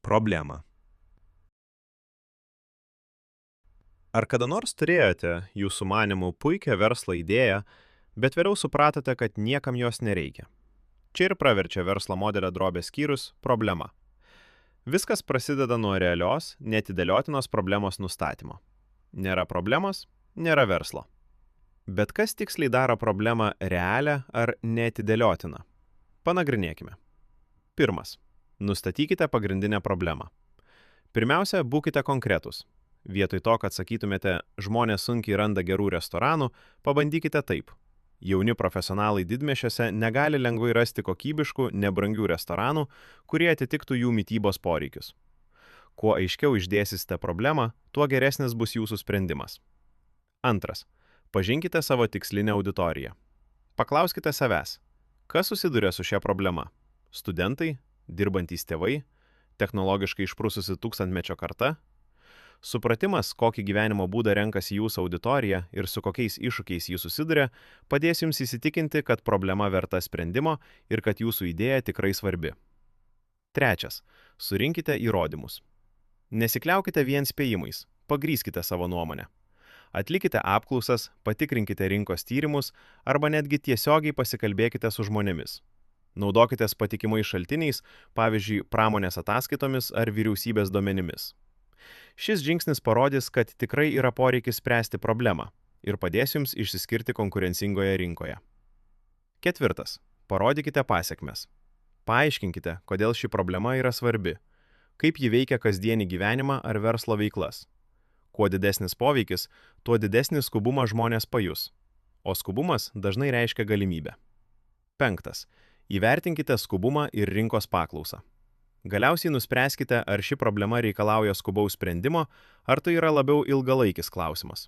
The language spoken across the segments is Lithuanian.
Problemą. Ar kada nors turėjote, jūsų manimų, puikią verslo idėją, bet vėliau supratote, kad niekam jos nereikia? Čia ir praverčia verslo modelio drobės skyrius – problema. Viskas prasideda nuo realios, neatidėliotinos problemos nustatymo. Nėra problemos – nėra verslo. Bet kas tiksliai daro problemą realią ar neatidėliotiną? Panagrinėkime. Pirmas. Nustatykite pagrindinę problemą. Pirmiausia, būkite konkretūs. Vietoj to, kad sakytumėte, žmonės sunkiai randa gerų restoranų, pabandykite taip. Jauni profesionalai didmiesčiuose negali lengvai rasti kokybiškų, nebrangių restoranų, kurie atitiktų jų mitybos poreikius. Kuo aiškiau išdėsite problemą, tuo geresnis bus jūsų sprendimas. Antras. Pažinkite savo tikslinę auditoriją. Paklauskite savęs, kas susiduria su šia problema? Studentai, dirbantys tėvai, technologiškai išprususi tūkstantmečio karta? Supratimas, kokį gyvenimo būdą renkasi jūsų auditorija ir su kokiais iššūkiais jį susiduria, padės jums įsitikinti, kad problema verta sprendimo ir kad jūsų idėja tikrai svarbi. Trečias. Surinkite įrodymus. Nesikliaukite vien spėjimais, pagrįskite savo nuomonę. Atlikite apklausas, patikrinkite rinkos tyrimus arba netgi tiesiogiai pasikalbėkite su žmonėmis. Naudokitės patikimais šaltiniais, pavyzdžiui, pramonės ataskaitomis ar vyriausybės duomenimis. Šis žingsnis parodys, kad tikrai yra poreikis spręsti problemą ir padės jums išsiskirti konkurencingoje rinkoje. Ketvirtas. Parodykite pasekmes. Paaiškinkite, kodėl ši problema yra svarbi, kaip ji veikia kasdienį gyvenimą ar verslo veiklas. Kuo didesnis poveikis, tuo didesnį skubumą žmonės pajus, o skubumas dažnai reiškia galimybę. Penktas. Įvertinkite skubumą ir rinkos paklausą. Galiausiai nuspręskite, ar ši problema reikalauja skubaus sprendimo, ar tai yra labiau ilgalaikis klausimas.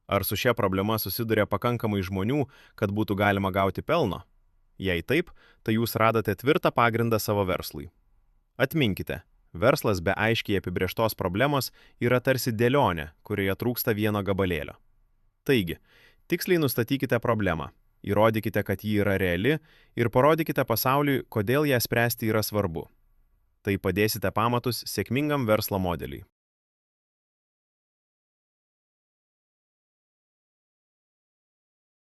Ar su šia problema susiduria pakankamai žmonių, kad būtų galima gauti pelno? Jei taip, tai jūs radote tvirtą pagrindą savo verslui. Atminkite, verslas be aiškiai apibrėžtos problemos yra tarsi dėlionė, kurioje trūksta vieno gabalėlio. Taigi, tiksliai nustatykite problemą, įrodykite, kad ji yra reali ir parodykite pasauliui, kodėl ją spręsti yra svarbu. Tai padėsite pamatus sėkmingam verslo modeliui.